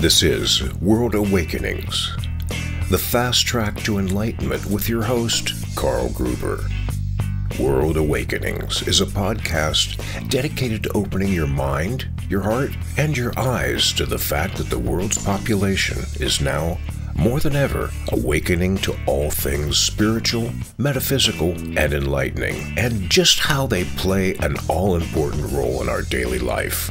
This is World Awakenings, the fast track to enlightenment with your host, Carl Gruber. World Awakenings is a podcast dedicated to opening your mind, your heart, and your eyes to the fact that the world's population is now, more than ever, awakening to all things spiritual, metaphysical, and enlightening, and just how they play an all-important role in our daily life.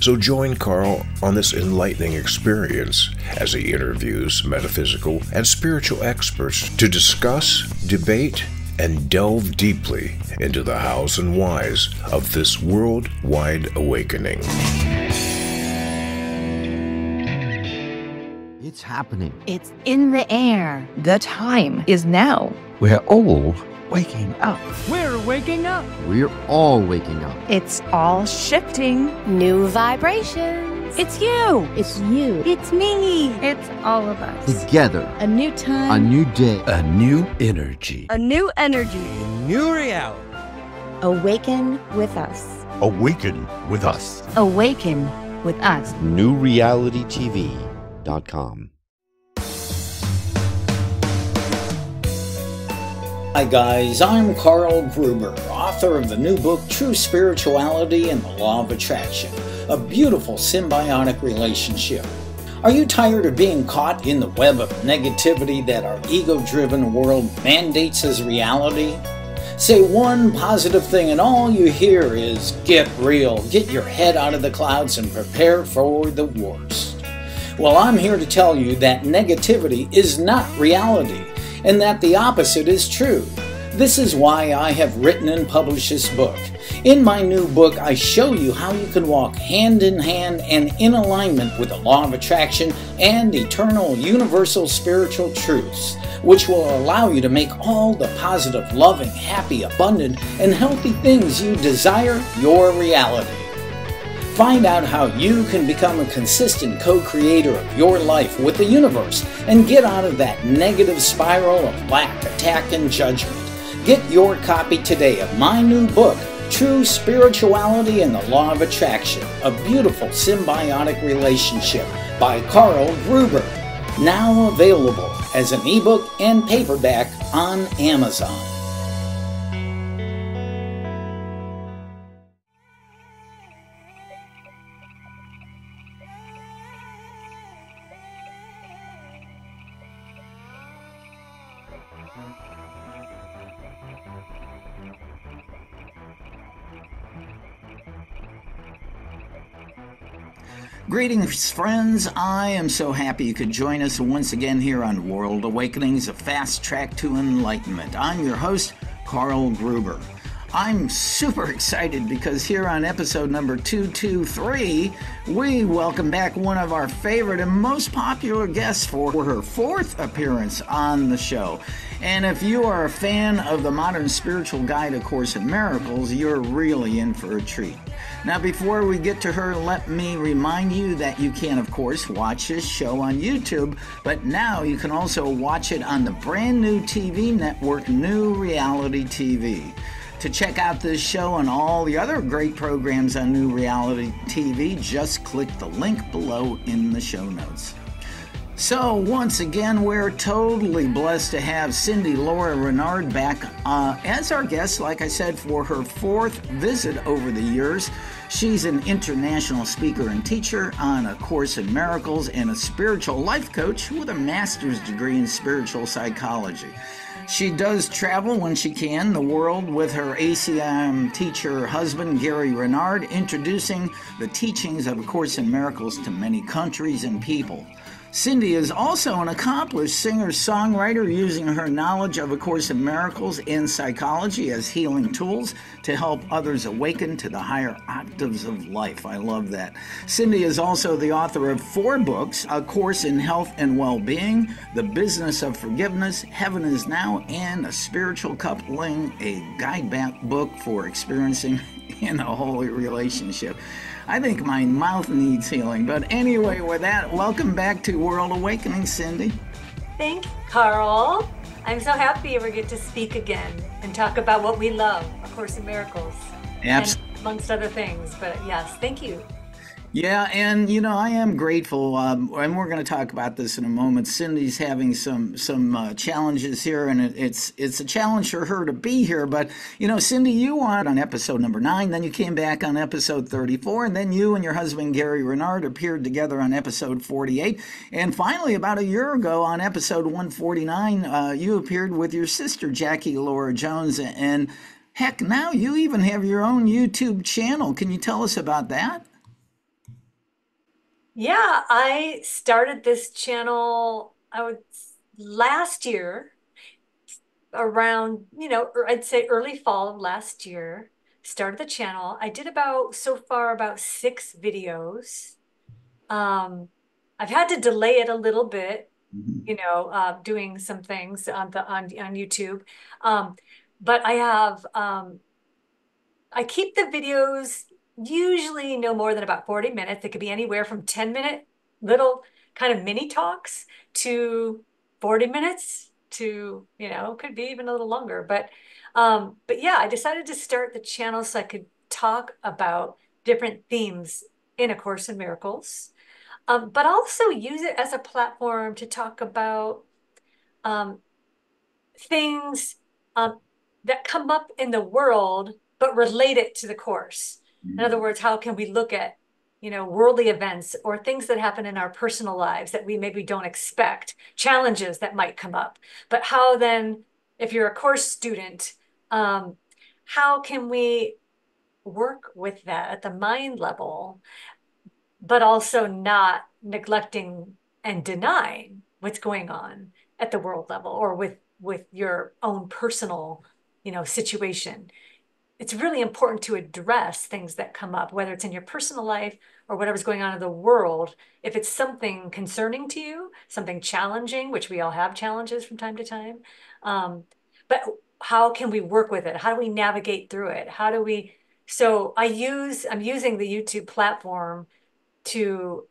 So join Carl on this enlightening experience as he interviews metaphysical and spiritual experts to discuss, debate, and delve deeply into the hows and whys of this worldwide awakening. It's happening. It's in the air. The time is now. We're all waking up. We're waking up. We're all waking up. It's all shifting. New vibrations. It's you. It's you. It's me. It's all of us. Together. A new time. A new day. A new energy. A new energy. A new reality. Awaken with us. Awaken with us. Awaken with us. NewRealityTV.com. Hi guys, I'm Carl Gruber, author of the new book True Spirituality and the Law of Attraction, a beautiful symbiotic relationship. Are you tired of being caught in the web of negativity that our ego-driven world mandates as reality? Say one positive thing and all you hear is, get real, get your head out of the clouds and prepare for the worst. Well, I'm here to tell you that negativity is not reality, and that the opposite is true. This is why I have written and published this book. In my new book, I show you how you can walk hand in hand and in alignment with the law of attraction and eternal universal spiritual truths, which will allow you to make all the positive, loving, happy, abundant, and healthy things you desire your reality. Find out how you can become a consistent co-creator of your life with the universe and get out of that negative spiral of lack, attack, and judgment. Get your copy today of my new book, True Spirituality and the Law of Attraction, a beautiful symbiotic relationship by Carl Gruber. Now available as an ebook and paperback on Amazon. Greetings, friends. I am so happy you could join us once again here on World Awakenings, a fast track to enlightenment. I'm your host, Carl Gruber. I'm super excited because here on episode number 223, we welcome back one of our favorite and most popular guests for her fourth appearance on the show. And if you are a fan of the Modern Spiritual Guide, A Course in Miracles, you're really in for a treat. Now, before we get to her, let me remind you that you can, of course, watch this show on YouTube, but now you can also watch it on the brand new TV network, New Reality TV. To check out this show and all the other great programs on New Reality TV, just click the link below in the show notes. So, once again, we're totally blessed to have Cindy Lora-Renard back as our guest, like I said, for her fourth visit over the years. She's an international speaker and teacher on A Course in Miracles and a spiritual life coach with a master's degree in spiritual psychology. She does travel when she can the world with her ACIM teacher husband, Gary Renard, introducing the teachings of A Course in Miracles to many countries and people. Cindy is also an accomplished singer-songwriter using her knowledge of A Course in Miracles and psychology as healing tools to help others awaken to the higher octaves of life. I love that. Cindy is also the author of 4 books, A Course in Health and Well-Being, The Business of Forgiveness, Heaven is Now, and A Spiritual Coupling, a guidebook for experiencing in a holy relationship. I think my mouth needs healing. But anyway, with that, welcome back to World Awakening, Cindy. Thanks, Carl. I'm so happy we get to speak again and talk about what we love, A Course in Miracles, and amongst other things. But yes, thank you. Yeah, and I am grateful, and we're going to talk about this in a moment. Cindy's having some challenges here, and it's a challenge for her to be here. But Cindy, you were on episode number 9, then you came back on episode 34, and then you and your husband Gary Renard appeared together on episode 48, and finally, about a year ago, on episode 149, you appeared with your sister Jackie Laura Jones, and heck, now you even have your own YouTube channel. Can you tell us about that? Yeah, I started this channel, last year around, or I'd say early fall of last year. Started the channel. I did so far about 6 videos. Um, I've had to delay it a little bit, doing some things on YouTube. Um, but I keep the videos usually no more than about 40 minutes. It could be anywhere from 10-minute little kind of mini talks to 40 minutes to, could be even a little longer. But yeah, I decided to start the channel so I could talk about different themes in A Course in Miracles, but also use it as a platform to talk about um, things um, that come up in the world, but relate it to the course. In other words, how can we look at, worldly events or things that happen in our personal lives that we maybe don't expect, challenges that might come up, but how then, if you're a course student, um, how can we work with that at the mind level, but also not neglecting and denying what's going on at the world level or with your own personal, situation. It's really important to address things that come up, whether it's in your personal life or whatever's going on in the world. If it's something concerning to you, something challenging, which we all have challenges from time to time, but how can we work with it? How do we navigate through it? So I'm using the YouTube platform to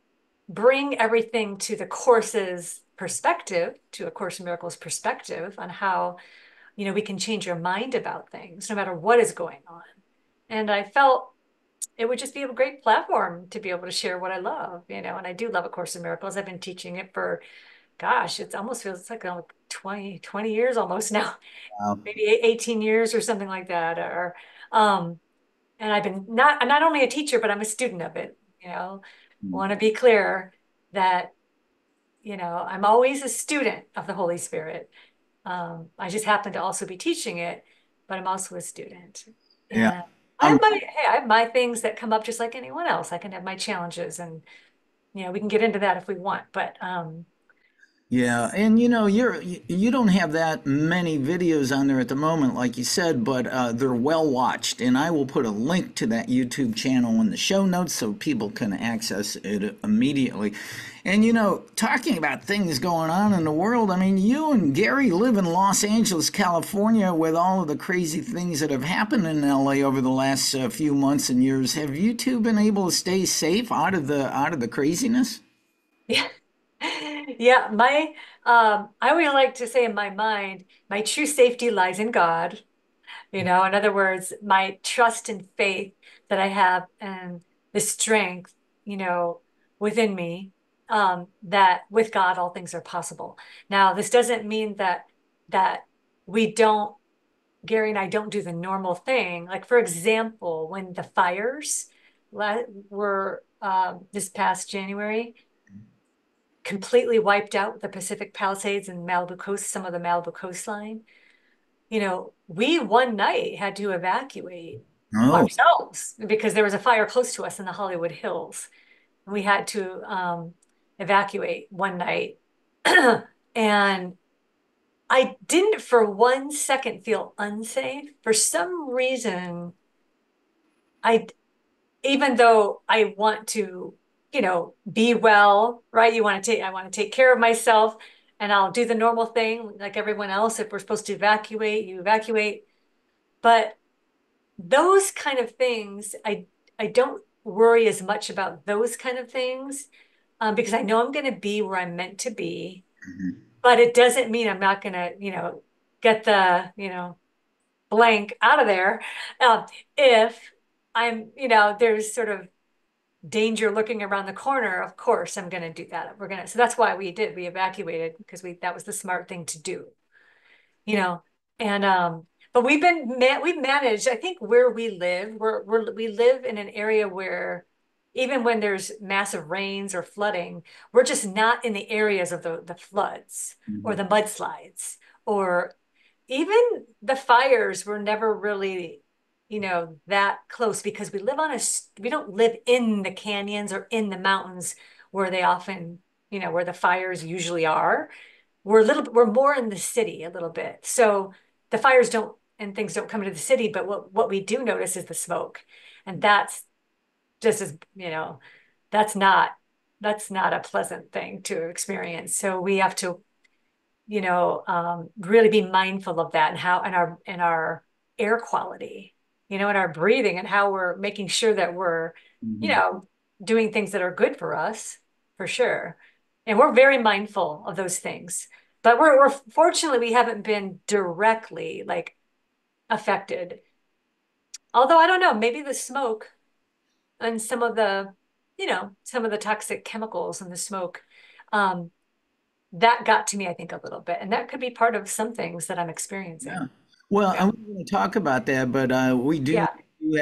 bring everything to the course's perspective, to A Course in Miracles perspective on how, we can change your mind about things no matter what is going on. And I felt it would just be a great platform to be able to share what I love, and I do love A Course in Miracles. I've been teaching it for, gosh, it almost feels like 20 years almost now, Wow. maybe 18 years or something like that. And I'm not only a teacher, but I'm a student of it, want to be clear that, I'm always a student of the Holy Spirit. I just happen to also be teaching it, but I'm also a student. Yeah. And Um, I have my things that come up just like anyone else. I can have my challenges and, we can get into that if we want, but, Yeah, and you don't have that many videos on there at the moment, like you said, but they're well watched, and I will put a link to that YouTube channel in the show notes so people can access it immediately. And talking about things going on in the world, I mean, you and Gary live in Los Angeles, California, with all of the crazy things that have happened in LA over the last few months and years. Have you two been able to stay safe out of the craziness? yeah. Yeah, I always like to say in my mind, my true safety lies in God. In other words, my trust and faith that I have and the strength, within me, that with God all things are possible. Now, this doesn't mean that we don't, Gary and I don't do the normal thing. Like, for example, when the fires were this past January, completely wiped out the Pacific Palisades and Malibu coast, some of the Malibu coastline. We one night had to evacuate Oh, ourselves because there was a fire close to us in the Hollywood Hills. And we had to evacuate one night. And I didn't for 1 second feel unsafe. For some reason, I even though I want to, be well, right? I want to take care of myself and I'll do the normal thing like everyone else. If we're supposed to evacuate, you evacuate. But those kind of things, I don't worry as much about those kind of things because I know I'm going to be where I'm meant to be. But it doesn't mean I'm not going to, get the, blank out of there. If I'm, there's sort of danger looking around the corner, of course I'm going to do that. So that's why we evacuated because that was the smart thing to do, you know, and, but we've managed, I think where we live, we live in an area where even when there's massive rains or flooding, we're just not in the areas of the floods or the mudslides, or even the fires were never really, that close, because we don't live in the canyons or in the mountains where they often, where the fires usually are. We're more in the city a little bit. So the fires don't, and things don't come into the city, but what we do notice is the smoke. And that's just as, that's not, that's not a pleasant thing to experience. So we have to, really be mindful of that, and how, and our air quality, and our breathing, and how we're making sure that we're, doing things that are good for us, for sure. And we're very mindful of those things. But we're fortunately, we haven't been directly like affected. Although I don't know, maybe the smoke and some of the toxic chemicals in the smoke, um, that got to me, I think, a little bit. And that could be part of some things that I'm Yeah. experiencing. Well, I Yeah. was going to talk about that, but we do Yeah.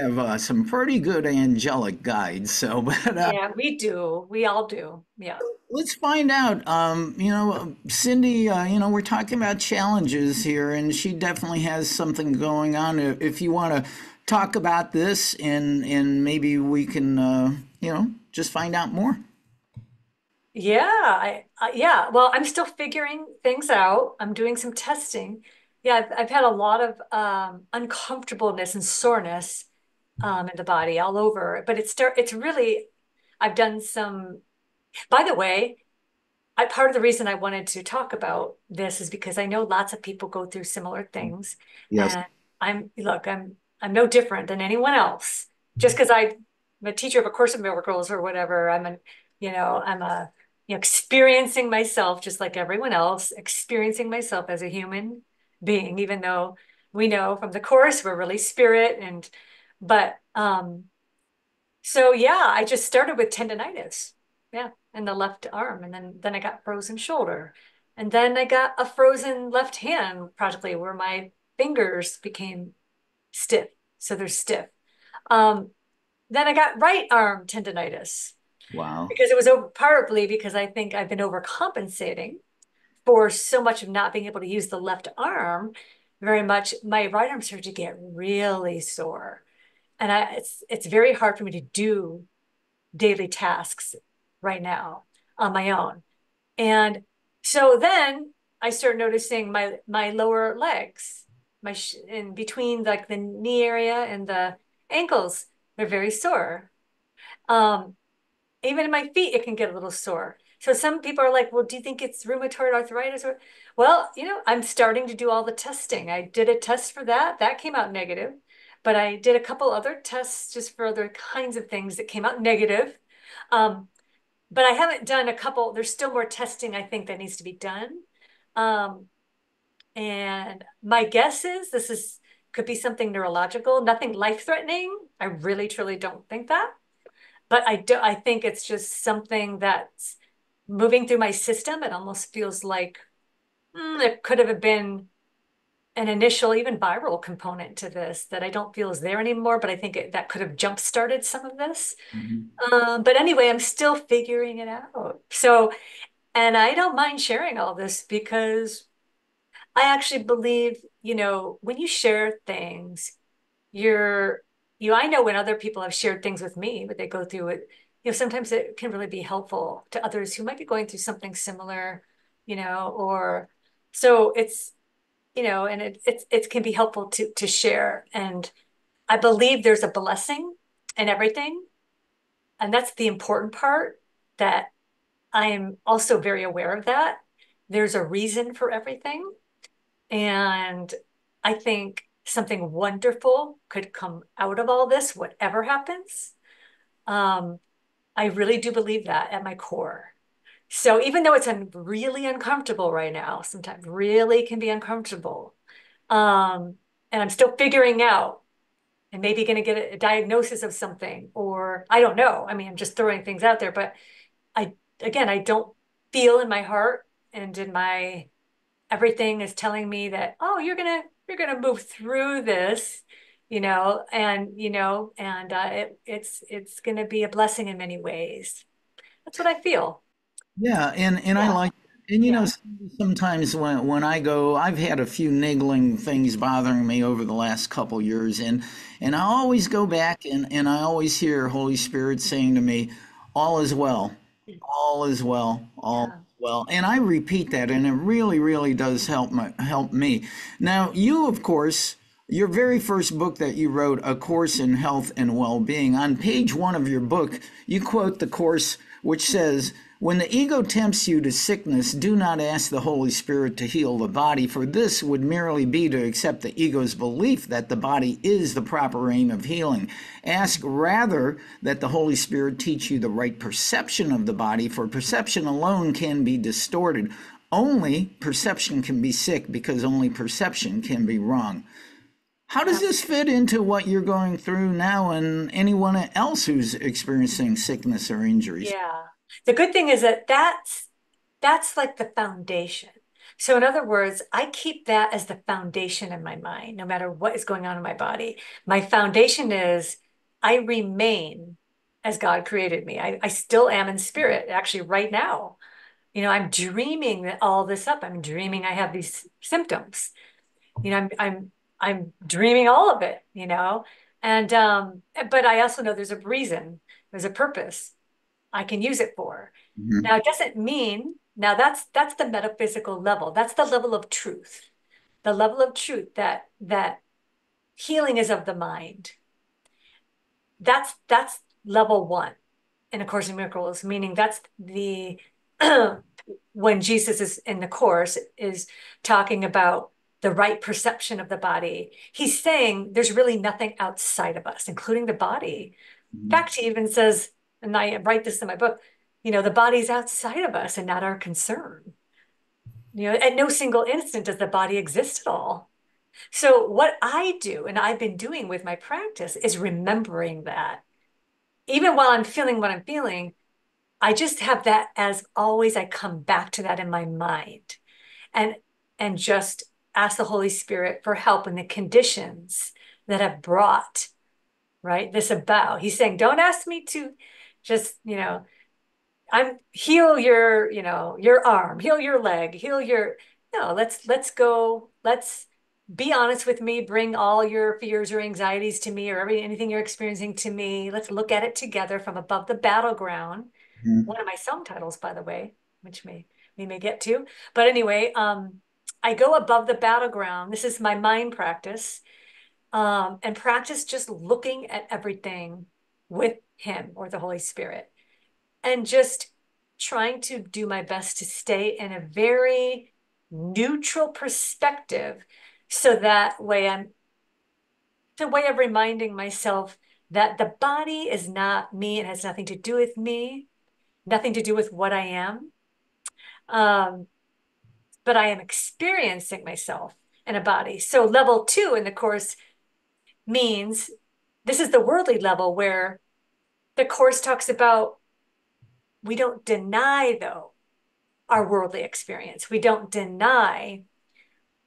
have some pretty good angelic guides. So, but Yeah, we do. We all do. Yeah. let's find out. Cindy, we're talking about challenges here, and she definitely has something going on. If you want to talk about this, and maybe we can, just find out more. Yeah, yeah. Well, I'm still figuring things out. I'm doing some testing. Yeah, I've had a lot of uncomfortableness and soreness in the body all over. But it's really, I've done some, by the way, part of the reason I wanted to talk about this is because I know lots of people go through similar things. Yes. And I'm no different than anyone else. Just because I'm a teacher of A Course in Miracles or whatever, experiencing myself just like everyone else, experiencing myself as a human being, even though we know from the Course we're really spirit. But so yeah, I just started with tendonitis. Yeah, in the left arm. And then I got frozen shoulder. And then I got a frozen left hand practically, where my fingers became stiff. So they're stiff. Um, then I got right arm tendonitis, Wow. because it was partly because I think I've been overcompensating for so much of not being able to use the left arm very much. My right arm started to get really sore. And it's very hard for me to do daily tasks right now on my own. And so then I start noticing my lower legs, in between like the knee area and the ankles, they're very sore. Um, Even in my feet, it can get a little sore. So some people are like, well, do you think it's rheumatoid arthritis? Or, well, I'm starting to do all the testing. I did a test for that. That came out negative. But I did a couple other tests just for other kinds of things that came out negative. Um, but I haven't done a couple. There's still more testing, I think, that needs to be done. Um, and my guess is could be something neurological, nothing life-threatening. I really, truly don't think that. But I think it's just something that's moving through my system. It almost feels like it could have been an initial, even viral component to this that I don't feel is there anymore. But I think that could have jump-started some of this. Mhm. But anyway, I'm still figuring it out. So, and I don't mind sharing all this because I actually believe, when you share things, you're, I know when other people have shared things with me, but they go through it, sometimes it can really be helpful to others who might be going through something similar, or so and it can be helpful to share. And I believe there's a blessing in everything. And that's the important part, that I am also very aware of that. There's a reason for everything. And I think something wonderful could come out of all this, whatever happens. Um, I really do believe that at my core. So even though it's really uncomfortable right now, sometimes really can be uncomfortable. Um, and I'm still figuring out and maybe going to get a diagnosis of something, or I don't know. I mean, I'm just throwing things out there, but I don't feel in my heart and in my everything is telling me that, oh, you're gonna move through this, it's gonna be a blessing in many ways. That's what I feel. Yeah, and I Yeah, like, and yeah, sometimes when I go, I've had a few niggling things bothering me over the last couple years, and I always go back and I always hear Holy Spirit saying to me, "All is well, all is well, all is yeah, well," and I repeat that, and it really, really does help me. Now, you, of course. Your very first book that you wrote, A Course in Health and Well-Being, on page 1 of your book, you quote the course which says, "When the ego tempts you to sickness, do not ask the Holy Spirit to heal the body, for this would merely be to accept the ego's belief that the body is the proper aim of healing. Ask rather that the Holy Spirit teach you the right perception of the body, for perception alone can be distorted. Only perception can be sick because only perception can be wrong." How does yeah. this fit into what you're going through now and anyone else who's experiencing sickness or injuries? Yeah. The good thing is that that's like the foundation. So in other words, I keep that as the foundation in my mind, no matter what is going on in my body. My foundation is I remain as God created me. I still am in spirit, actually, right now. I'm dreaming that all this up. I'm dreaming I have these symptoms. I'm dreaming all of it, And but I also know there's a reason, there's a purpose I can use it for. Mhm. Now, it doesn't mean, now that's the metaphysical level. That's the level of truth. The level of truth that healing is of the mind. That's level one in A Course in Miracles, meaning that's the when Jesus is in the course is talking about the right perception of the body. He's saying there's really nothing outside of us, including the body. In Mhm. fact, he even says, and I write this in my book, the body's outside of us and not our concern. At no single instant does the body exist at all. So what I do, and I've been doing with my practice, is remembering that. Even while I'm feeling what I'm feeling, I just have that as always. I come back to that in my mind and just ask the Holy Spirit for help in the conditions that have brought, right, this about. He's saying, don't ask me to just, I'm heal your arm, heal your leg, heal your, no, let's go, let's be honest with me, bring all your fears or anxieties to me or anything you're experiencing to me. Let's look at it together from above the battleground. Mhm. One of my song titles, by the way, which we may get to. But anyway, I go above the battleground. This is my mind practice, and practice just looking at everything with him or the Holy Spirit and just trying to do my best to stay in a very neutral perspective. So that way it's a way of reminding myself that the body is not me. It has nothing to do with me, nothing to do with what I am. Um, but I am experiencing myself in a body. So level 2 in the course means this is the worldly level where the course talks about we don't deny, though, our worldly experience. We don't deny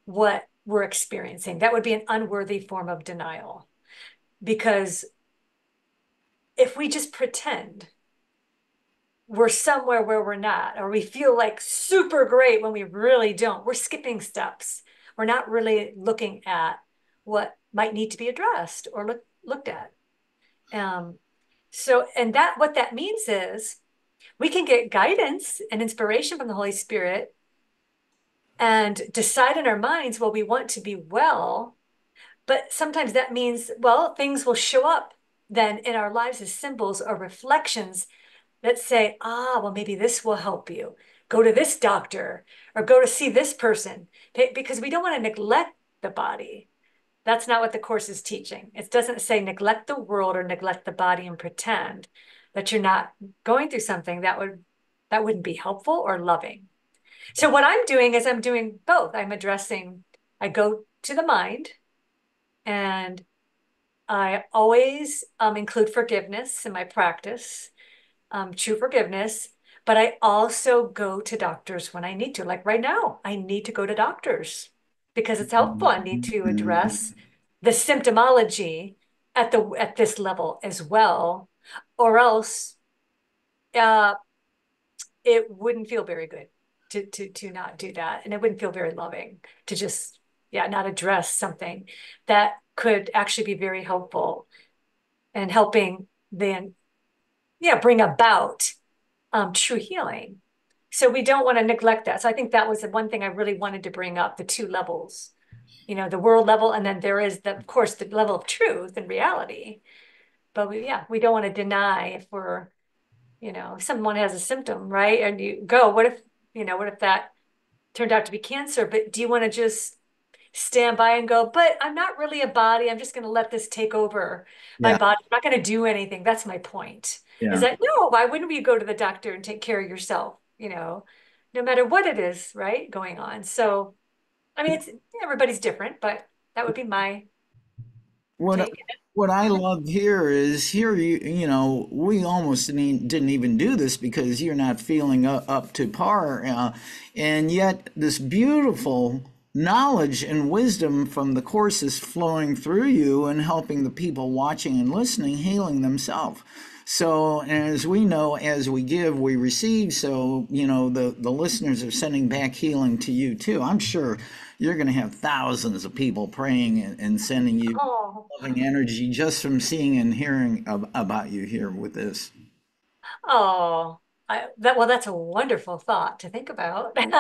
what we're experiencing. That would be an unworthy form of denial. Because if we just pretend we're somewhere where we're not, or we feel like super great when we really don't, we're skipping steps. We're not really looking at what might need to be addressed or looked at. And what that means is we can get guidance and inspiration from the Holy Spirit and decide in our minds, well, we want to be well, but sometimes that means, well, things will show up then in our lives as symbols or reflections that say, well, maybe this will help you. Go to this doctor or go to see this person, because we don't want to neglect the body. That's not what the course is teaching. It doesn't say neglect the world or neglect the body and pretend that you're not going through something that wouldn't be helpful or loving. So what I'm doing is I'm doing both. I go to the mind and I always include forgiveness in my practice, true forgiveness, but I also go to doctors when I need to. Like right now, I need to go to doctors because it's helpful. I need to address the symptomology at this level as well, or else uh, it wouldn't feel very good to not do that, and it wouldn't feel very loving to just not address something that could actually be very helpful and helping then bring about true healing. So we don't want to neglect that. So I think that was the one thing I really wanted to bring up, the two levels, the world level, and then there is of course, the level of truth and reality. But we don't want to deny if we're, if someone has a symptom, right? And you go, what if that turned out to be cancer? But do you want to just stand by and go, but I'm not really a body. I'm just going to let this take over my Yeah, body. I'm not going to do anything. That's my point. Is yeah. that no, why wouldn't we go to the doctor and take care of yourself, no matter what it is, right, going on? So, I mean, it's everybody's different, but that would be my What take. what I love here is here we almost didn't even do this because you're not feeling up to par, and yet this beautiful knowledge and wisdom from the course is flowing through you and helping the people watching and listening healing themselves. So as we know, as we give, we receive. So, the listeners are sending back healing to you too. I'm sure you're going to have thousands of people praying and sending you Oh, loving energy just from seeing and hearing about you here with this. oh, that's a wonderful thought to think about. Yeah,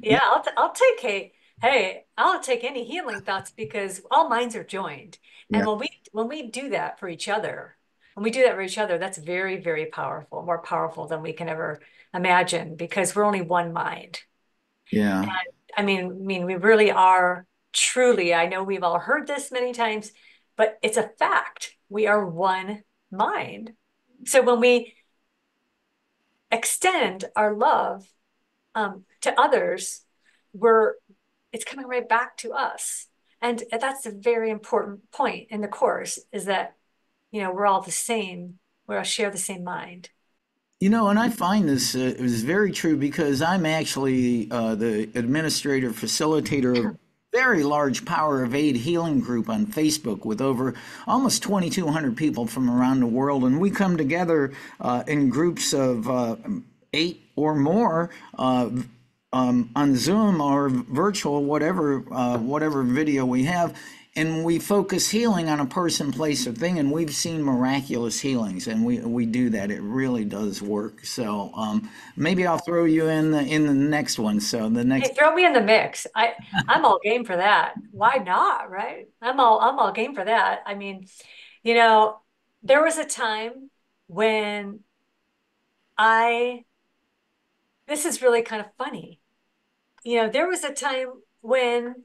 Yeah, I'll take I'll take any healing thoughts because all minds are joined. yeah, And when we do that for each other, when we do that for each other, that's very, very powerful, more powerful than we can ever imagine because we're only one mind. yeah. I mean, we really are truly, I know we've all heard this many times, but it's a fact. We are one mind. So when we extend our love to others, we're it's coming right back to us. And that's a very important point in the course is that, we're all the same. We all share the same mind. And I find this is very true because I'm actually the administrator facilitator of a very large Power of Aid healing group on Facebook with over almost 2,200 people from around the world, and we come together in groups of 8 or more on Zoom or virtual, whatever video we have, and we focus healing on a person, place, or thing, and we've seen miraculous healings, and we do that. It really does work. So maybe I'll throw you in the next one. So the next, Hey, throw me in the mix. I'm all game for that. Why not, right? I'm all game for that. I mean, you know, there was a time when I this is really kind of funny. There was a time when,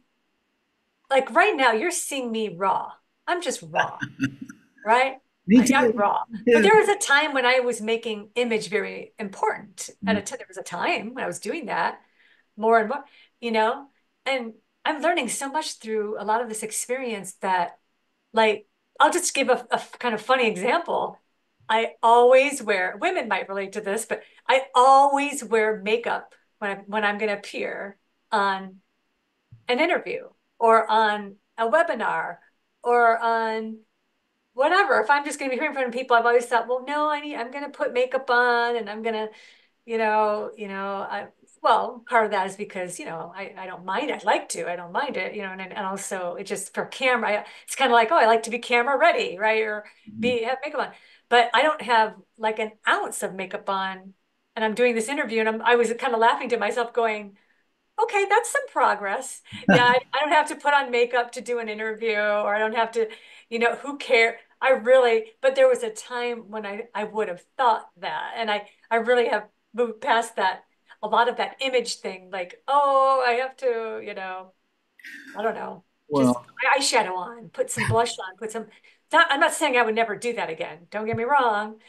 like right now, you're seeing me raw. I'm just raw, right? me I'm too. raw. But there was a time when I was making image very important. There was a time when I was doing that more and more, you know, and I'm learning so much through a lot of this experience that, like, I'll just give a kind of funny example. I always wear, women might relate to this, but I always wear makeup when I'm going to appear on an interview or on a webinar or on whatever. If I'm just going to be here in front of people, I've always thought, well, no, I'm going to put makeup on and I'm going to, well, part of that is because, I don't mind. I'd like to, I don't mind it, and also it just for camera, it's kind of like, oh, I like to be camera ready, right? Or have makeup on, but I don't have like an ounce of makeup on and I'm doing this interview and I was kind of laughing to myself going, okay, that's some progress. Yeah, I don't have to put on makeup to do an interview, or I don't have to, who care? But there was a time when I would have thought that. And I really have moved past that, a lot of that image thing, like, oh, I have to, I don't know, just Well, put my eyeshadow on, put some blush on, I'm not saying I would never do that again. Don't get me wrong.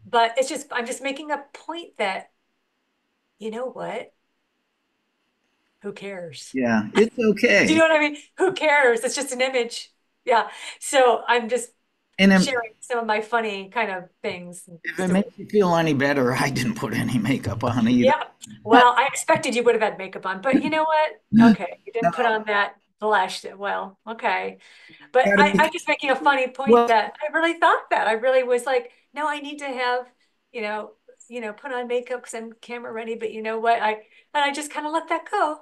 But I'm just making a point that, you know what? Who cares? yeah, it's Do you okay. know what I mean? Who cares? It's just an image. Yeah. So I'm just And sharing some of my funny kind of things and if it stories. makes you feel any better, I didn't put any makeup on either. Yeah. Well, I expected you would have had makeup on, but you know what? Okay. You didn't put on that blush. Well, okay. But I'm just making a funny point Well, that I really thought that. I really was like, no, I need to have, put on makeup because I'm camera ready. But you know what? I just kind of let that go.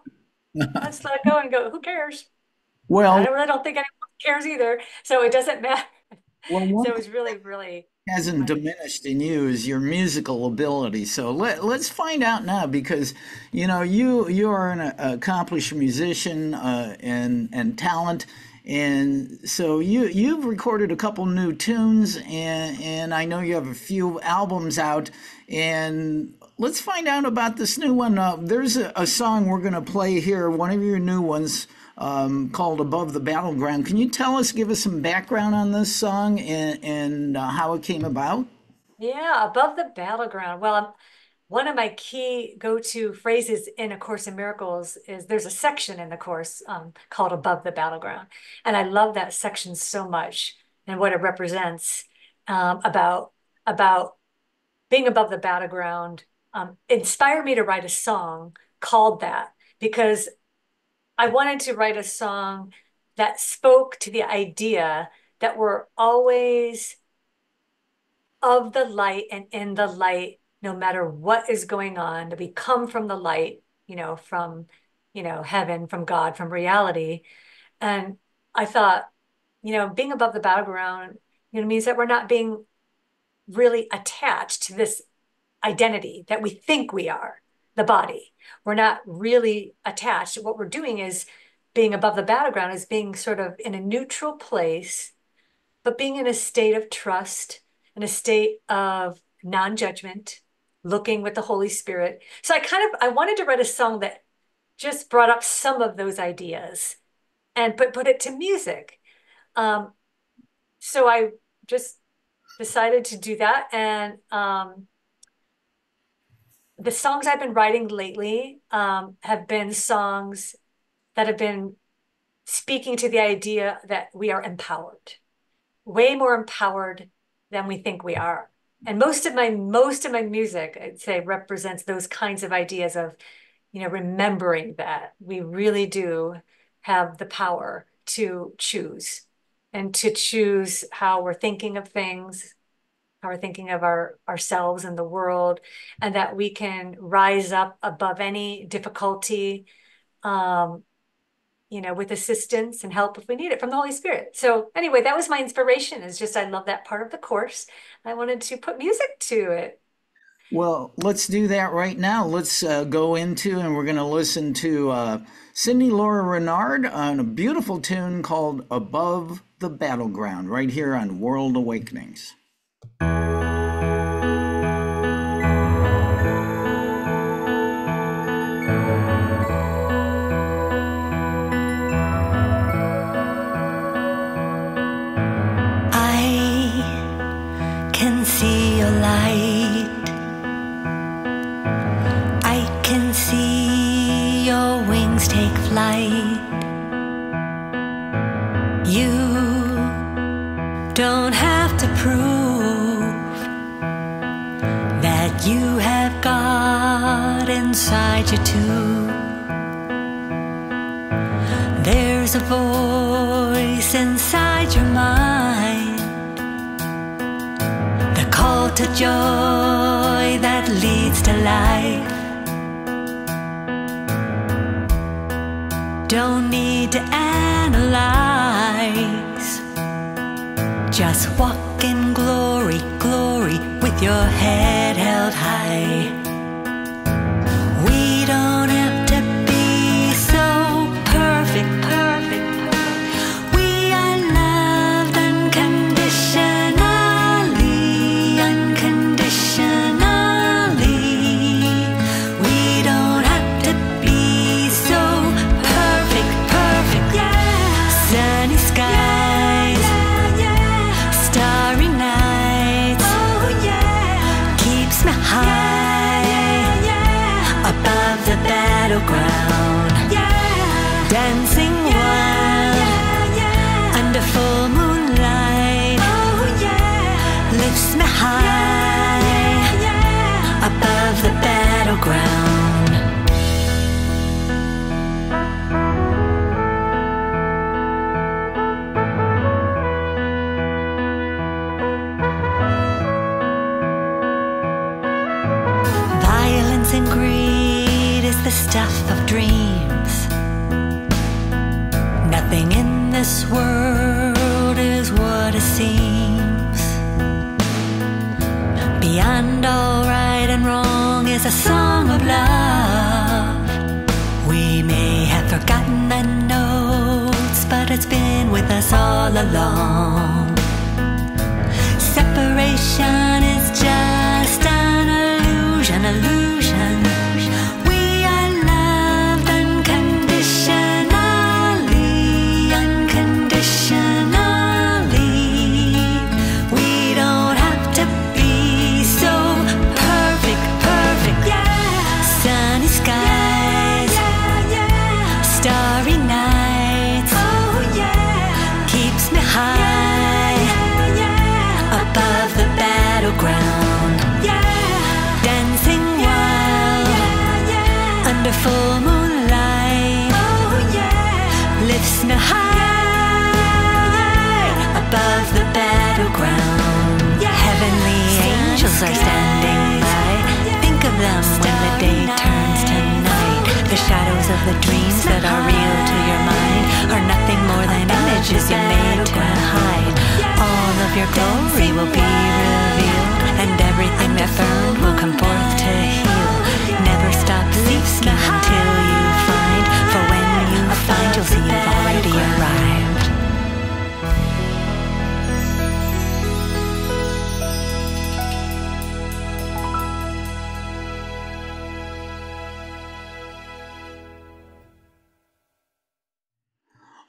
I just let it go and go, who cares? I well, really don't think anyone cares either. So it doesn't matter. one So it thing was really, really hasn't funny. diminished in you is your musical ability. So let's find out now, because you are an accomplished musician and talent. And so you've recorded a couple new tunes, and I know you have a few albums out. And let's find out about this new one. There's a song we're going to play here, one of your new ones, called Above the Battleground. Can you give us some background on this song and how it came about? Yeah, above the battleground. Well, one of my key go-to phrases in A Course in Miracles is there's a section in the course called Above the Battleground. And I love that section so much and what it represents about being above the battleground. Inspired me to write a song called that because I wanted to write a song that spoke to the idea that we're always of the light and in the light, no matter what is going on, that we come from the light, from, heaven, from God, from reality. And I thought, being above the battleground, means that we're not being really attached to this identity that we think we are, the body. We're not really attached. What we're doing is being above the battleground is being sort of in a neutral place, but being in a state of trust, in a state of non-judgment, looking with the Holy Spirit. So I wanted to write a song that just brought up some of those ideas and put it to music. So I just decided to do that. And the songs I've been writing lately have been songs that have been speaking to the idea that we are empowered, way more empowered than we think we are. And most of my music, I'd say, represents those kinds of ideas of, remembering that we really do have the power to choose and to choose how we're thinking of things, how we're thinking of ourselves and the world, and that we can rise up above any difficulty, with assistance and help if we need it from the Holy Spirit. So anyway, that was my inspiration. Is just I love that part of the course. I wanted to put music to it. Well, let's do that right now. Let's go into, and we're going to listen to Cindy Lora-Renard on a beautiful tune called Above the Battleground, right here on World Awakenings. See your light. I can see your wings take flight. You don't have to prove that you have God inside you too. There's a voice inside your mind, call to joy that leads to life. Don't need to analyze, just walk in glory, glory with your head held high. We don't have to be so perfect, We are loved unconditionally. We don't have to be so perfect, yeah. Sunny skies, starry nights, keeps me high. the stuff of dreams. Nothing in this world is what it seems. Beyond all right and wrong is a song of love. We may have forgotten the notes, but it's been with us all along. Separation is just an illusion, illusion. We are loved unconditionally, unconditionally. We don't have to be so perfect, perfect. Yeah. Sunny skies, starry nights. Oh yeah, keeps me high above the battleground. Yeah, dancing wild under full moonlight. Oh yeah, lifts me high above the battleground. Heavenly angels are standing by. Think of them when the day turns to night. The shadows of the dreams that are real to your mind are nothing more than images you made to hide. All of your glory will be revealed, and everything that burned will come forth to heal. Never stop seeking until you find, for when you find, you'll see you've already arrived.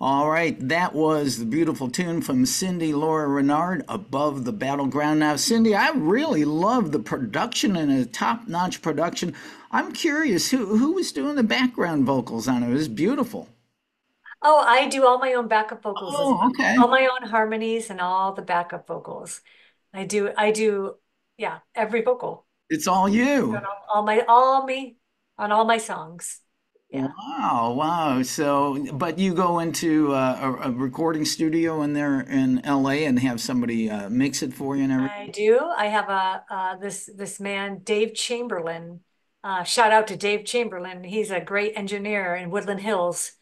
All right, that was the beautiful tune from Cindy Lora-Renard, Above the Battleground. Now, Cindy, I really love the production and a top-notch production. I'm curious, who was doing the background vocals on it? It was beautiful. Oh, I do all my own backup vocals as well. Oh, okay. All my own harmonies and all the backup vocals. I do, yeah, every vocal. It's all you. All me on all my songs. Yeah. Wow, wow. So, but you go into a recording studio in there in LA and have somebody mix it for you and everything? I do. I have this man, Dave Chamberlain. Shout out to Dave Chamberlain. He's a great engineer in Woodland Hills.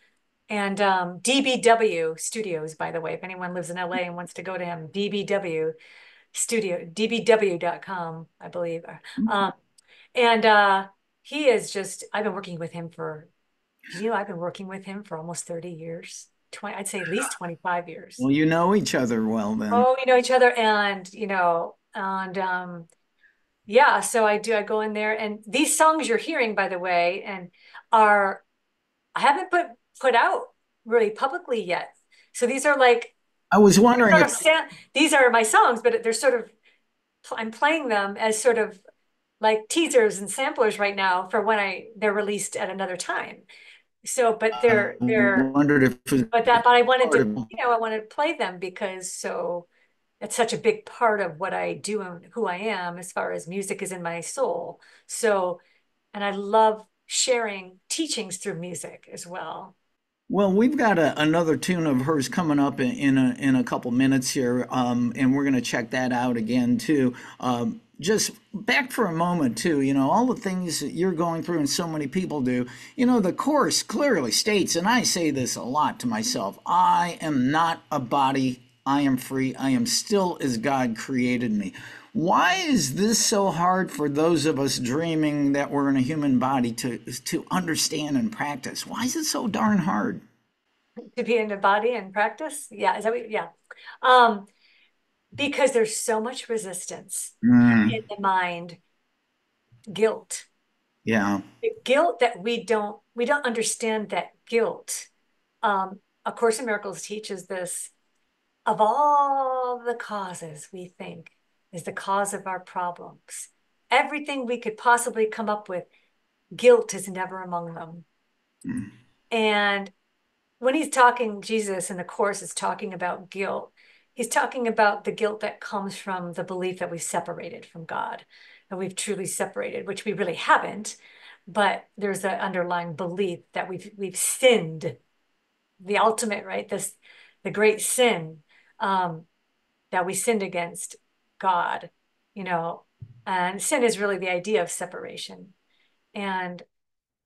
And DBW Studios, by the way, if anyone lives in LA and wants to go to him, DBW Studio, dbw.com, I believe. And he is just, I've been working with him for, I've been working with him for almost 30 years. I'd say at least 25 years. Well, you know each other well then. Oh, we know each other, and yeah, so I go in there, and these songs you're hearing, by the way, and I haven't put out really publicly yet. So these are like, I was wondering these are my songs, but they're sort of, I'm playing them as sort of like teasers and samplers right now for when they're released at another time. So, but I wanted to, I wanted to play them because it's such a big part of what I do and who I am, as far as music is in my soul. So, and I love sharing teachings through music as well. Well, we've got another tune of hers coming up in a couple minutes here, and we're going to check that out again too. Just back for a moment too, all the things that you're going through and so many people do. The Course clearly states, and I say this a lot to myself, I am not a body, I am free, I am still as God created me. Why is this so hard for those of us dreaming that we're in a human body to understand and practice? Why is it so darn hard? To be in the body and practice? Yeah, is that what, yeah. Because there's so much resistance in the mind. Guilt. Yeah. The guilt that we don't understand that guilt. A Course in Miracles teaches this. Of all the causes we think is the cause of our problems, everything we could possibly come up with, guilt is never among them. And when he's talking, Jesus in the Course is talking about guilt. He's talking about the guilt that comes from the belief that we've separated from God, that we've truly separated, which we really haven't. But there's an underlying belief that we've sinned, the ultimate, right? The great sin, that we sinned against God, and sin is really the idea of separation.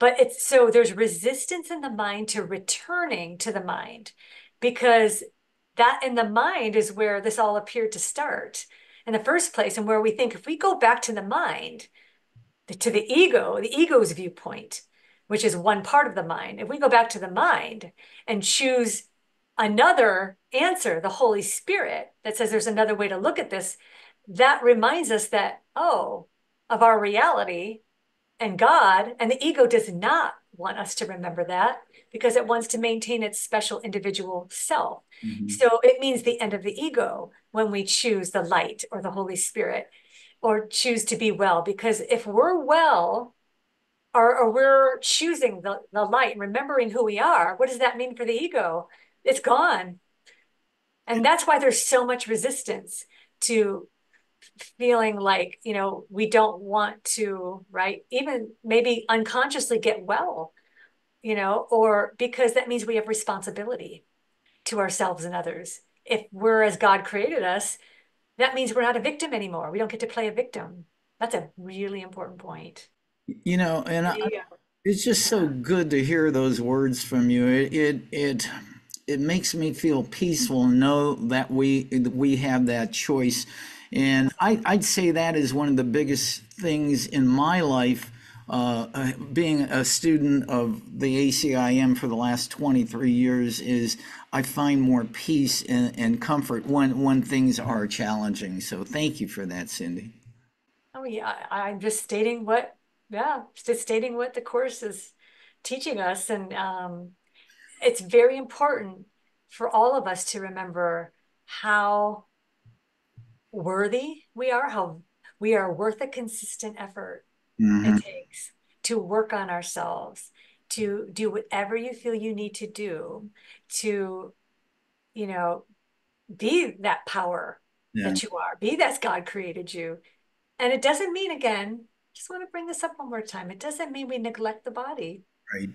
But it's so there's resistance in the mind to returning to the mind, because that in the mind is where this all appeared to start in the first place, and where we think if we go back to the mind, to the ego's viewpoint, which is one part of the mind, if we go back to the mind and choose another answer, the Holy Spirit, that says there's another way to look at this, that reminds us that, oh, of our reality and God, and the ego does not want us to remember that because it wants to maintain its special individual self. So it means the end of the ego when we choose the light or the Holy Spirit or choose to be well. Because if we're well, or we're choosing the light, remembering who we are, what does that mean for the ego? It's gone. And that's why there's so much resistance to feeling like, we don't want to, right? Even maybe unconsciously get well, or because that means we have responsibility to ourselves and others. If we're as God created us, that means we're not a victim anymore. We don't get to play a victim. That's a really important point. It's just so good to hear those words from you. It makes me feel peaceful and know that we have that choice. And I'd say that is one of the biggest things in my life, being a student of the ACIM for the last 23 years, is I find more peace and comfort when things are challenging. So thank you for that, Cindy. Oh yeah, I'm just stating just stating what the course is teaching us. And it's very important for all of us to remember how worthy we are, how we are worth a consistent effort it takes to work on ourselves, to do whatever you feel you need to do to, be that power that you are, be that God created you. And it doesn't mean, again, just want to bring this up one more time, it doesn't mean we neglect the body. Right.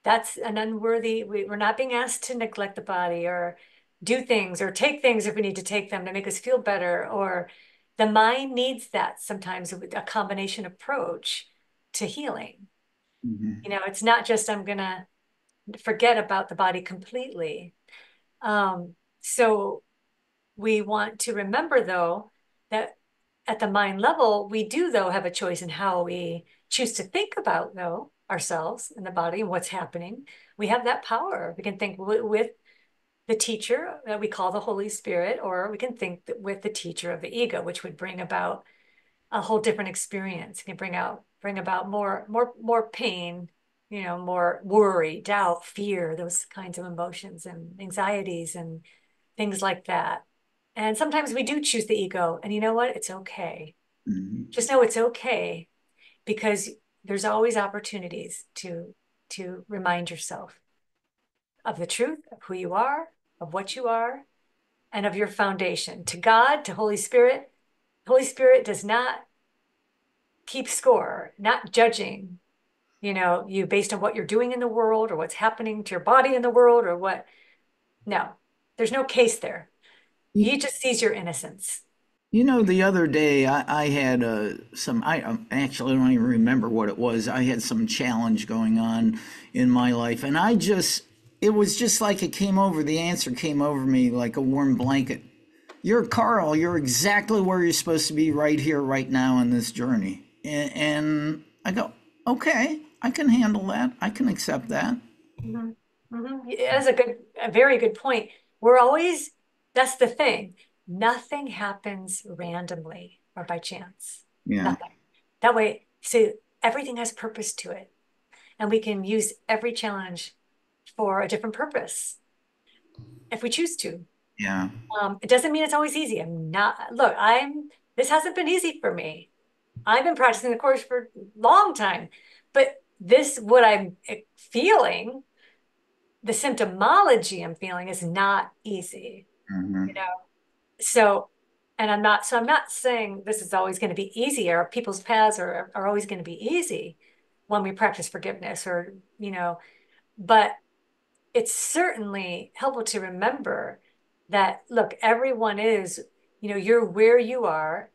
That's an unworthy, we're not being asked to neglect the body or do things or take things if we need to take them to make us feel better. Or the mind needs that sometimes, a combination approach to healing. It's not just I'm going to forget about the body completely. So we want to remember, though, that at the mind level, we do, though, have a choice in how we choose to think about, though, ourselves and the body and what's happening. We have that power. We can think with the teacher that we call the Holy Spirit, or we can think with the teacher of the ego, which would bring about a whole different experience. It can bring about more pain, more worry, doubt, fear, those kinds of emotions and anxieties and things like that. And sometimes we do choose the ego, and you know what? It's okay. Just know it's okay, because there's always opportunities to remind yourself of the truth of who you are, of what you are, and of your foundation. To God, to Holy Spirit. Holy Spirit does not keep score, not judging, you based on what you're doing in the world or what's happening to your body in the world or what. No, there's no case there. He just sees your innocence. The other day I had I actually don't even remember what it was. I had some challenge going on in my life, and it was just like the answer came over me like a warm blanket. You're Carl, you're exactly where you're supposed to be, right here, right now in this journey. And I go, okay, I can handle that. I can accept that. That's a very good point. That's the thing. Nothing happens randomly or by chance. Yeah. Nothing. That way, so everything has purpose to it. And we can use every challenge for a different purpose if we choose to. Yeah. It doesn't mean it's always easy. This hasn't been easy for me. I've been practicing the course for a long time, but what I'm feeling, the symptomology I'm feeling is not easy, So, and I'm not saying this is always going to be easy, or people's paths are always going to be easy when we practice forgiveness but it's certainly helpful to remember that, look, everyone is, you're where you are,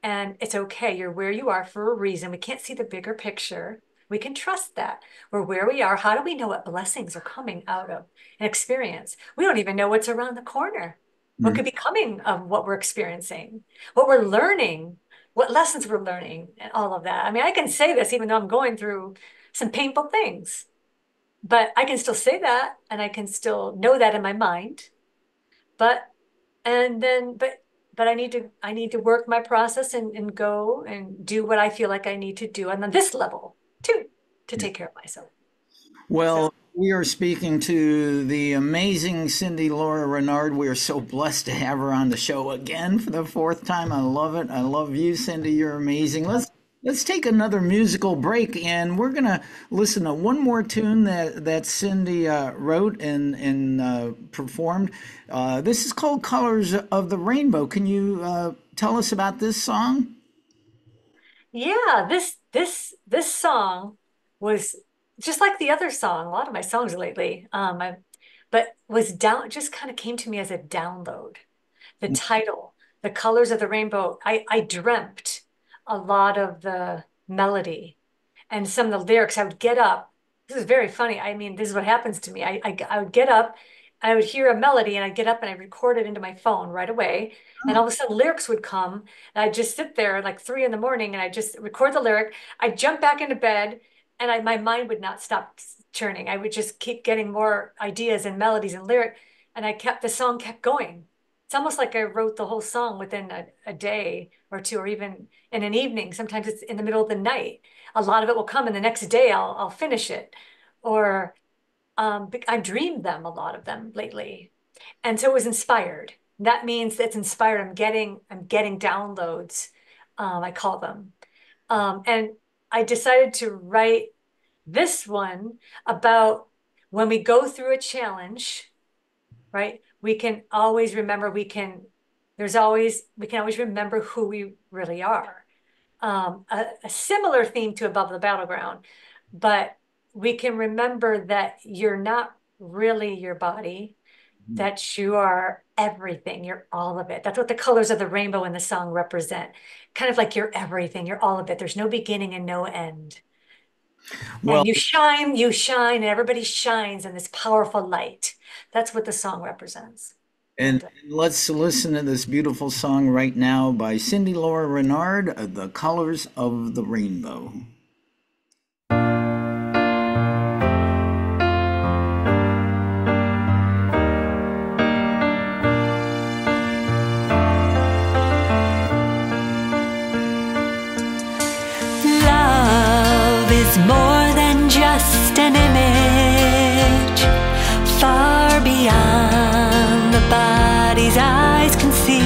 and it's okay. You're where you are for a reason. We can't see the bigger picture. We can trust that. We're where we are. How do we know what blessings are coming out of an experience? We don't even know what's around the corner. What could be coming of what we're experiencing, what we're learning, what lessons we're learning, and all of that. I mean, I can say this even though I'm going through some painful things, but I can still say that, and I can still know that in my mind. But I need to work my process and go and do what I feel like I need to do on this level too, to take care of myself. Well, we are speaking to the amazing Cindy Lora-Renard. We are so blessed to have her on the show again for the 4th time. I love it. I love you, Cindy. You're amazing. Let's take another musical break, and we're going to listen to one more tune that Cindy wrote and performed. This is called Colors of the Rainbow. Can you tell us about this song? Yeah, this song was just like the other song, a lot of my songs lately, but just kind of came to me as a download. The title, The Colors of the Rainbow, I dreamt a lot of the melody and some of the lyrics. I would get up. This is very funny. I mean, this is what happens to me. I would get up, I would hear a melody, and I'd get up and I'd record it into my phone right away. And all of a sudden lyrics would come, and I'd just sit there like 3 in the morning and I'd just record the lyric. I'd jump back into bed, and my mind would not stop churning. I would just keep getting more ideas and melodies and lyric, and the song kept going. It's almost like I wrote the whole song within a day or two, or even in an evening. Sometimes it's in the middle of the night. A lot of it will come, and the next day I'll finish it. Or I've dreamed them, a lot of them lately. And so it was inspired. That means it's inspired. I'm getting downloads, I call them. And I decided to write this one about when we go through a challenge, right? We can always remember, we can always remember who we really are. A similar theme to Above the Battleground, but we can remember that you're not really your body, that you are everything, you're all of it. That's what the colors of the rainbow in the song represent. Kind of like you're everything, you're all of it. There's no beginning and no end. Well, and you shine, and everybody shines in this powerful light. That's what the song represents. And let's listen to this beautiful song right now by Cindy Lora-Renard, The Colors of the Rainbow. More than just an image, far beyond the body's eyes can see.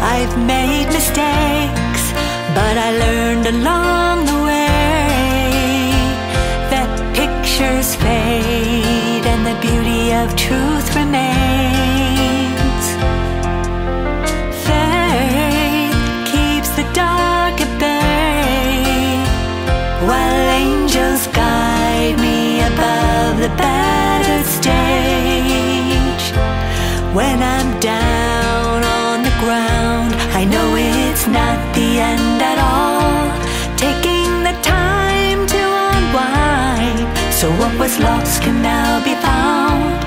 I've made mistakes, but I learned along the way that pictures fade and the beauty of truth remains. Faith keeps the dark at bay, while angels guide me above the battered stage. When I'm down on the ground, I know it's not the end at all. Taking the time to unwind, so what was lost can now be found.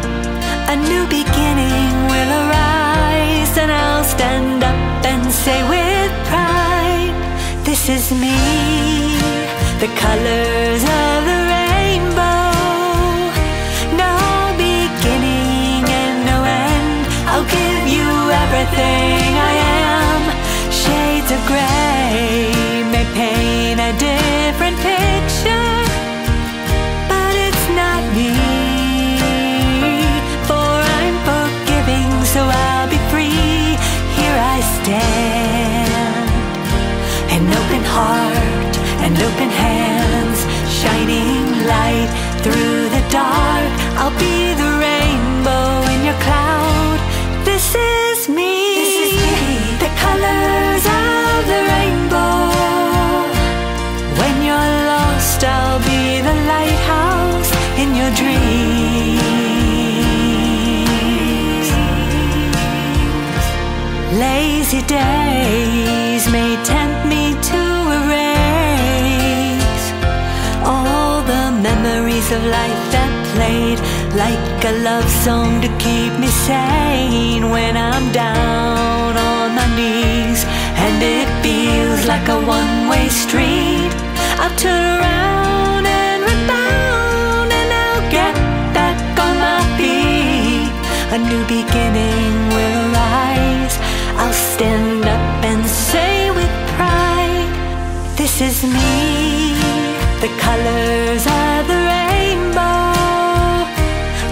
A new beginning will arise, and I'll stand up and say with pride, this is me. The colors of the rainbow, no beginning and no end. I'll give you everything I am. Shades of gray may paint a different picture, but it's not me, for I'm forgiving, so I'll be free. Here I stand, an open heart and open hands, shining light through the dark. I'll be the rainbow in your cloud. This is me. This is me. The colors of the rainbow. When you're lost, I'll be the lighthouse in your dreams. Lazy days may tempt me to erase like a love song to keep me sane when I'm down on my knees and it feels like a one-way street. I'll turn around and rebound and I'll get back on my feet. A new beginning will arise. I'll stand up and say with pride, this is me, the colors of the rainbow.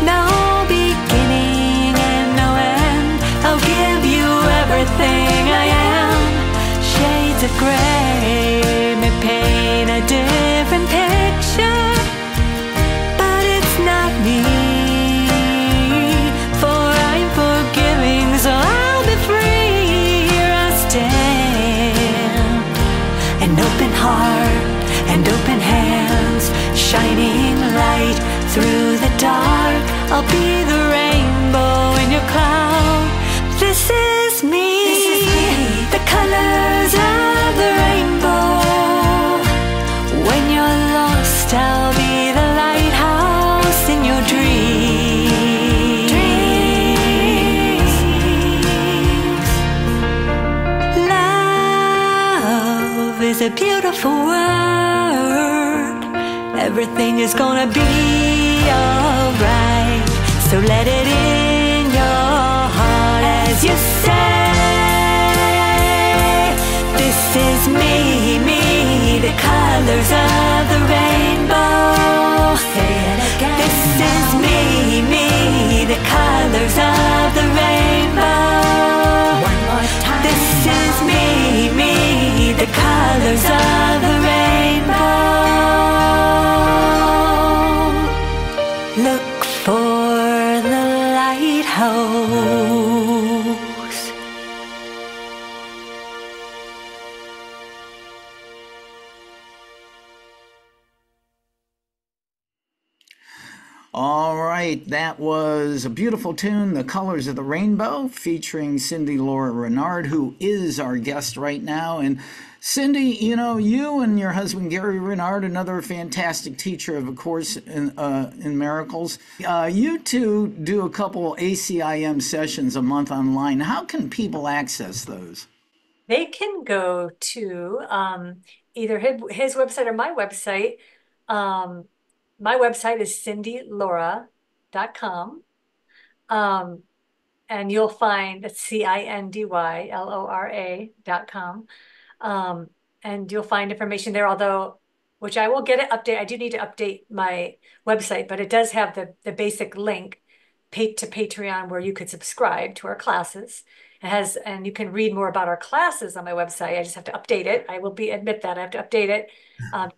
No beginning and no end. I'll give you everything I am. Shades of gray may paint a different picture, but it's not me, for I'm forgiving, so I'll be free. Here I stand, an open heart and open hands, shining light through the dark. I'll be the rainbow in your cloud. This is me, the colors of the rainbow. When you're lost, I'll be the lighthouse in your dreams. Love is a beautiful word. Everything is gonna be alright. So let it in your heart as you say, this is me, me, the colors of the rainbow. Say it again. This is me, me, the colors of the rainbow. One more time. This is me, me, the colors of the rainbow. Look for the lighthouse. All right, that was a beautiful tune, The Colors of the Rainbow, featuring Cindy Lora-Renard, who is our guest right now. And Cindy, you know, you and your husband Gary Renard, another fantastic teacher of a course in miracles, you two do a couple ACIM sessions a month online. How can people access those? They can go to either his website or my website. My website is cindylora.com. And you'll find that's CINDYLORA.com. And you'll find information there, although, which I will get it update. I do need to update my website, but it does have the basic link to Patreon where you could subscribe to our classes. It has, and you can read more about our classes on my website. I just have to update it. I will admit that I have to update it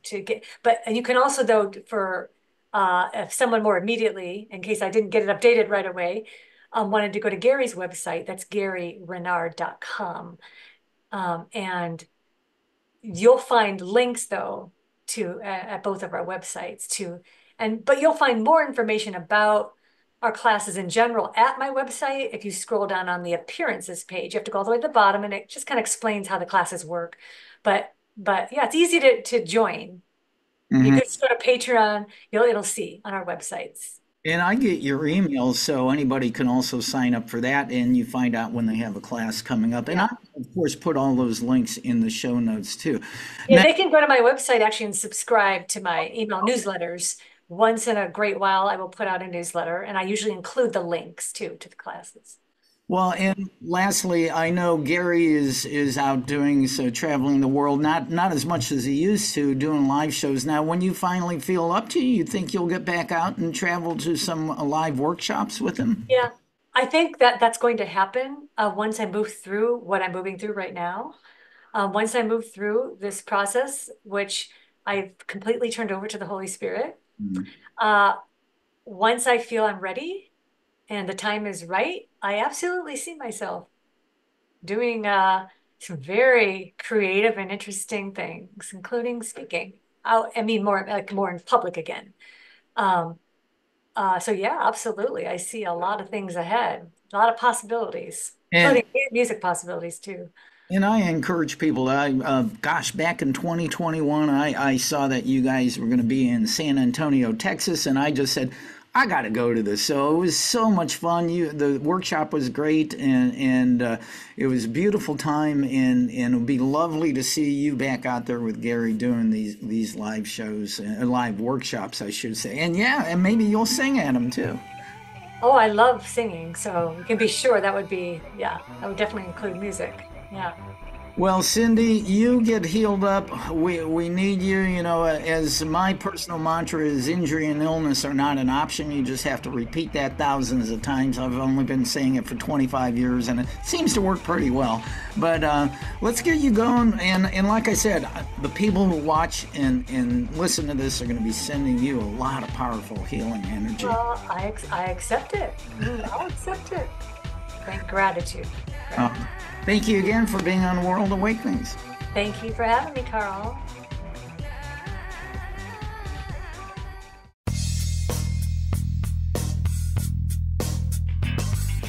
to get, but you can also, though, for if someone more immediately, in case I didn't get it updated right away, wanted to go to Gary's website, that's GaryRenard.com. And you'll find links, though, to at both of our websites too. But you'll find more information about our classes in general at my website. If you scroll down on the appearances page, you have to go all the way to the bottom, and it just kind of explains how the classes work. But yeah, it's easy to join. Mm-hmm. You can just go to Patreon, it'll see on our websites. And I get your emails, so anybody can also sign up for that, and you find out when they have a class coming up. And I, of course, put all those links in the show notes, too. Yeah, they can go to my website, actually, and subscribe to my email newsletters. Once in a great while, I will put out a newsletter, and I usually include the links, too, to the classes. Well, and lastly, I know Gary is out doing traveling the world, not as much as he used to, doing live shows. Now, when you finally feel up to you think you'll get back out and travel to some live workshops with him? Yeah, I think that's going to happen once I move through what I'm moving through right now. Once I move through this process, which I've completely turned over to the Holy Spirit. Mm-hmm. Once I feel I'm ready and the time is right, I absolutely see myself doing some very creative and interesting things, including speaking out. I mean, more in public again. So yeah, absolutely. I see a lot of things ahead, a lot of possibilities, including music possibilities too. And I encourage people, back in 2021, I saw that you guys were going to be in San Antonio, Texas, and I just said, I got to go to this. So it was so much fun. The workshop was great, and it was a beautiful time, and it would be lovely to see you back out there with Gary doing these live shows, live workshops, I should say. And yeah, and maybe you'll sing at them too. Oh, I love singing, so you can be sure that would definitely include music. Yeah. Well, Cindy, you get healed up. We need you. As my personal mantra is, injury and illness are not an option. You just have to repeat that thousands of times. I've only been saying it for 25 years, and it seems to work pretty well. But let's get you going. And like I said, the people who watch and listen to this are going to be sending you a lot of powerful healing energy. Well, I accept it. I'll accept it. Thank gratitude. Thank you again for being on World Awakenings. Thank you for having me, Carl.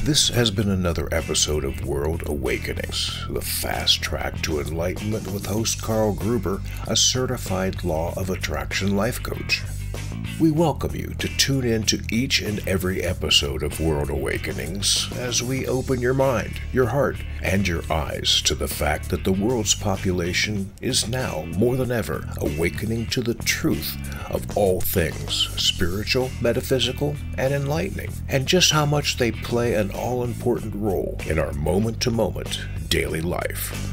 This has been another episode of World Awakenings, the fast track to enlightenment with host Carl Gruber, a certified law of attraction life coach. We welcome you to tune in to each and every episode of World Awakenings as we open your mind, your heart, and your eyes to the fact that the world's population is now, more than ever, awakening to the truth of all things spiritual, metaphysical, and enlightening, and just how much they play an all-important role in our moment-to-moment daily life.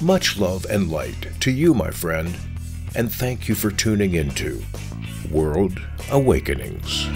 Much love and light to you, my friend, and thank you for tuning into World Awakenings.